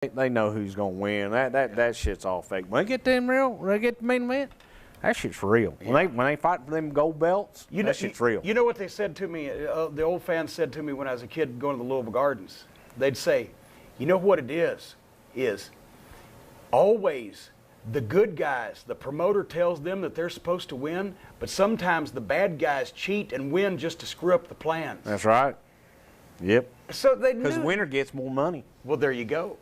They know who's gonna win. That shit's all fake. When they get when they get the main event, that shit's real. When they fight for them gold belts, that shit's real. You know what they said to me? The old fans said to me when I was a kid going to the Louisville Gardens. They'd say, "You know what it is always the good guys. The promoter tells them that they're supposed to win, but sometimes the bad guys cheat and win just to screw up the plans." That's right. Yep. So they knew. Because the winner gets more money. Well, there you go.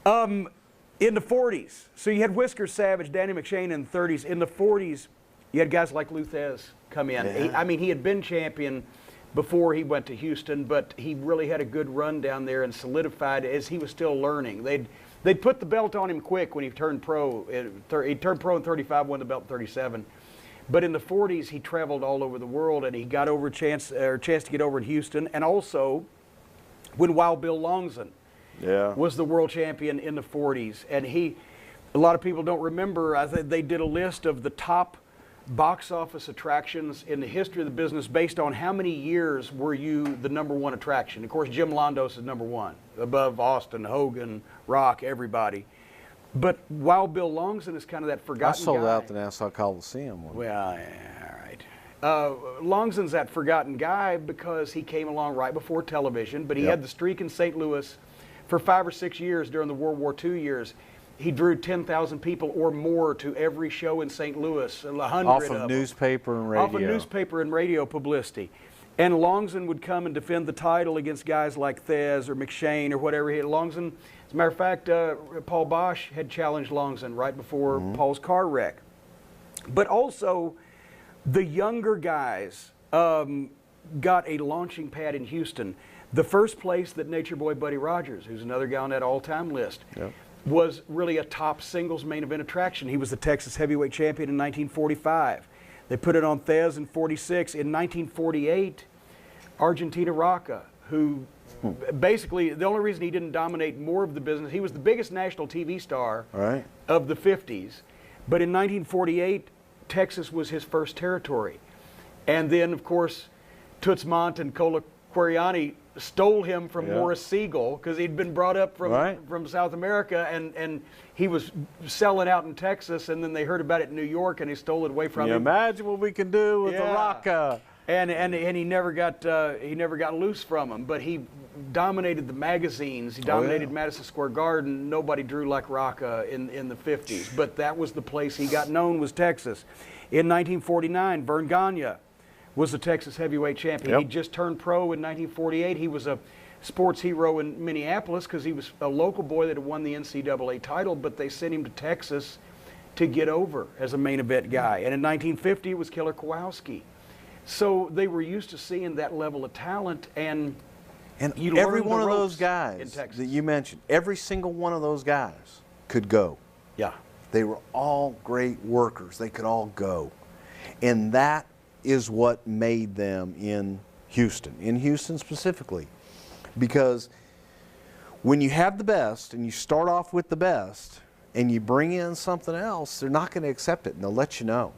In the 40s, so you had Whisker Savage, Danny McShane in the 30s. In the 40s, you had guys like Lou Thez come in. Yeah. He had been champion before he went to Houston, but he really had a good run down there and solidified as he was still learning. They'd put the belt on him quick when he turned pro. He turned pro in 35, won the belt in 37. But in the 40s, he traveled all over the world, and he got over a chance to get over in Houston, and also when Wild Bill Longson was the world champion in the 40s. And a lot of people don't remember, I think they did a list of the top box office attractions in the history of the business based on how many years were you the #1 attraction. Of course, Jim Londos is #1, above Austin, Hogan, Rock, everybody. But Wild Bill Longson is kind of that forgotten guy. I sold out the Nassau Coliseum. Well, yeah, all right. Longson's that forgotten guy because he came along right before television, but he had the streak in St. Louis for 5 or 6 years during the World War II years. He drew 10,000 people or more to every show in St. Louis, 100 off of newspaper and radio. Off of newspaper and radio publicity. And Longson would come and defend the title against guys like Thez or McShane or whatever. Longson, as a matter of fact, Paul Bosch had challenged Longson right before Paul's car wreck. But also, the younger guys got a launching pad in Houston. The first place that Nature Boy Buddy Rogers, who's another guy on that all-time list, was really a top singles main event attraction. He was the Texas heavyweight champion in 1945. They put it on Thez in 46. In 1948, Antonino Rocca, who basically, the only reason he didn't dominate more of the business, he was the biggest national TV star of the 50s. But in 1948, Texas was his first territory. And then, of course, Toots Mondt and Cola Queriani stole him from Morris Siegel because he'd been brought up from South America, and he was selling out in Texas, and then they heard about it in New York, and he stole it away from him. Imagine what we can do with the Rocca. And he never got loose from him, but he dominated the magazines. He dominated Madison Square Garden. Nobody drew like Rocca in the 50s, but that was the place he got known, was Texas. In 1949, Vern Gagne was the Texas heavyweight champion. He just turned pro in 1948. He was a sports hero in Minneapolis because he was a local boy that had won the NCAA title, but they sent him to Texas to get over as a main event guy. And in 1950, it was Killer Kowalski. So they were used to seeing that level of talent, and every one of those guys that you mentioned, every single one of those guys could go. Yeah. They were all great workers. They could all go. And that is what made them in Houston specifically. Because when you have the best and you start off with the best and you bring in something else, they're not going to accept it, and they'll let you know.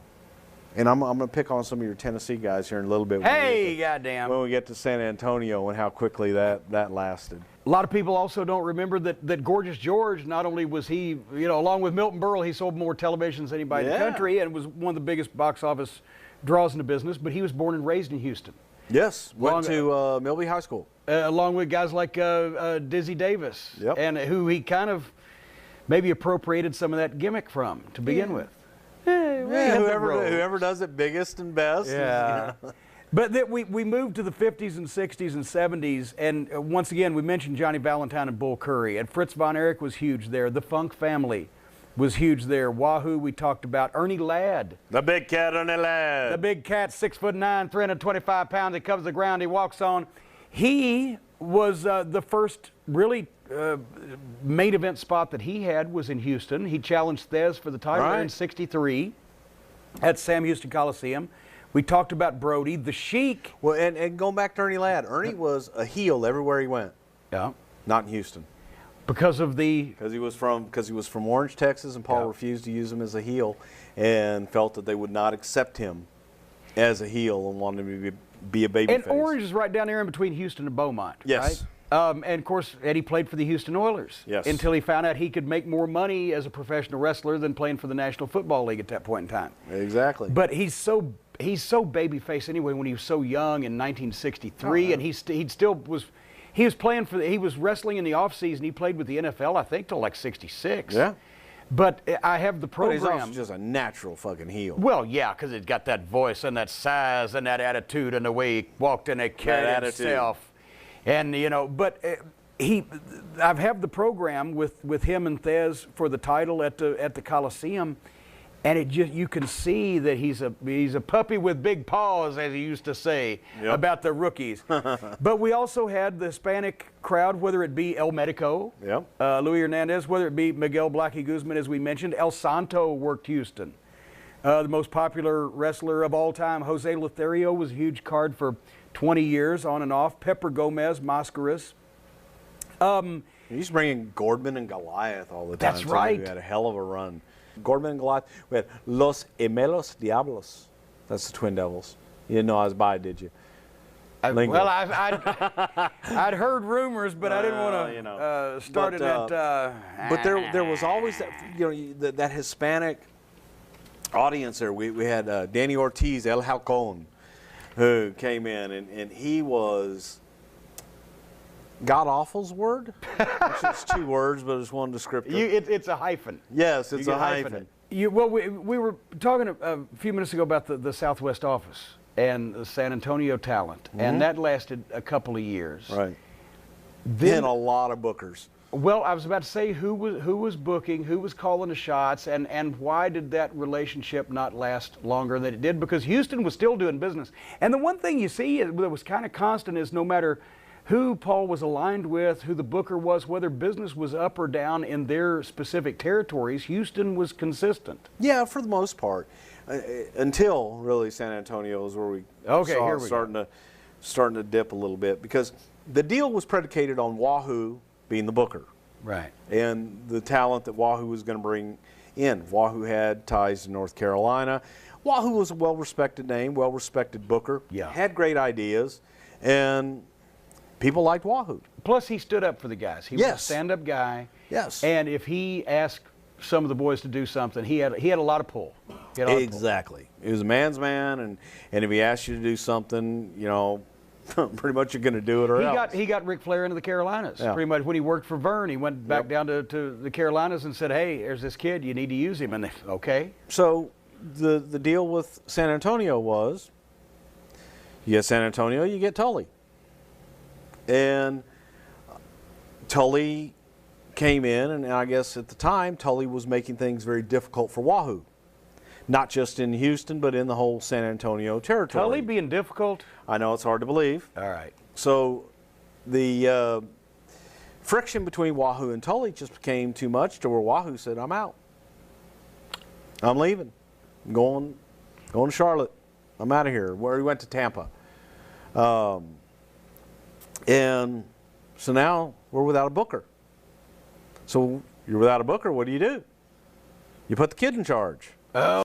And I'm going to pick on some of your Tennessee guys here in a little bit. Hey, goddamn. When we get to San Antonio and how quickly that lasted. A lot of people also don't remember that Gorgeous George, not only was he, along with Milton Berle, he sold more televisions than anybody in the country and was one of the biggest box office draws in the business, but he was born and raised in Houston. Yes, went to Milby High School. Along with guys like Dizzy Davis, and who he kind of maybe appropriated some of that gimmick from to begin with. Whoever does it biggest and best. Yeah. But we moved to the 50s and 60s and 70s, and once again, we mentioned Johnny Valentine and Bull Curry, and Fritz Von Erich was huge there. The Funk Family was huge there. Wahoo, we talked about. Ernie Ladd. The big cat, Ernie Ladd. The big cat, 6'9", 325 pounds. He covers the ground he walks on. He was the first really main event spot that he had was in Houston. He challenged Thez for the title in '63 at Sam Houston Coliseum. We talked about Brody, the Sheik. Well, and going back to Ernie Ladd, Ernie was a heel everywhere he went. Yeah. Not in Houston. Because he was from Orange, Texas, and Paul refused to use him as a heel, and felt that they would not accept him as a heel and wanted him to be a babyface. And Orange is right down there in between Houston and Beaumont. Yes. Right? And of course, Eddie played for the Houston Oilers until he found out he could make more money as a professional wrestler than playing for the National Football League at that point in time. Exactly. But he's so babyface anyway. When he was so young in 1963, and he was wrestling in the off season. He played with the NFL, I think, till like 66. Yeah. But I have the program. But he's also just a natural fucking heel. Well, yeah, because he's got that voice and that size and that attitude and the way he walked and he carried himself. And, you know, but I've had the program with him and Thez for the title at the Coliseum, and you can see that he's a puppy with big paws, as he used to say about the rookies. But we also had the Hispanic crowd, whether it be El Medico, Luis Hernandez, whether it be Miguel Blackie Guzman, as we mentioned. El Santo worked Houston. The most popular wrestler of all time, Jose Lothario, was a huge card for 20 years on and off. Pepper Gomez, Mascaras. He used to bring in Gordman and Goliath all the time. That's right. We had a hell of a run. Gordman and Goliath. We had Los Gemelos Diablos. That's the Twin Devils. You didn't know I was by, did you? Well, I'd heard rumors, but I didn't want to start it at. But there was always that, that Hispanic audience there. We had Danny Ortiz, El Halcon, who came in, and he was God awful's word. Actually, it's 2 words, but it's one descriptor. It's a hyphen. Yes, it's a hyphen. Well, we were talking a few minutes ago about the Southwest office and the San Antonio talent, and that lasted a couple of years. Right. Then a lot of bookers. Well, I was about to say who was booking, who was calling the shots, and why did that relationship not last longer than it did? Because Houston was still doing business. And the one thing you see that was kind of constant is no matter who Paul was aligned with, who the booker was, whether business was up or down in their specific territories, Houston was consistent. Yeah, for the most part. Until really San Antonio is where we saw it starting to dip a little bit, because the deal was predicated on Wahoo being the booker. Right. And the talent that Wahoo was going to bring in. Wahoo had ties to North Carolina. Wahoo was a well-respected name, well-respected booker. Yeah. Had great ideas, and people liked Wahoo. Plus, he stood up for the guys. He was a stand-up guy. Yes. And if he asked some of the boys to do something, he had a lot of pull. Exactly. He was a man's man, and if he asked you to do something, you know, pretty much you're going to do it or else. He got Ric Flair into the Carolinas. Yeah. Pretty much when he worked for Vern, he went back down to the Carolinas and said, hey, there's this kid, you need to use him. And they, okay. So the deal with San Antonio was, you get San Antonio, you get Tully. And Tully came in, and I guess at the time, Tully was making things very difficult for Wahoo. Not just in Houston, but in the whole San Antonio territory. Tully being difficult? I know, it's hard to believe. All right. So the friction between Wahoo and Tully just became too much to where Wahoo said, I'm out. I'm leaving. I'm going to Charlotte. I'm out of here. Where he went to Tampa. And so now we're without a booker. So you're without a booker, what do? You put the kid in charge. Oh.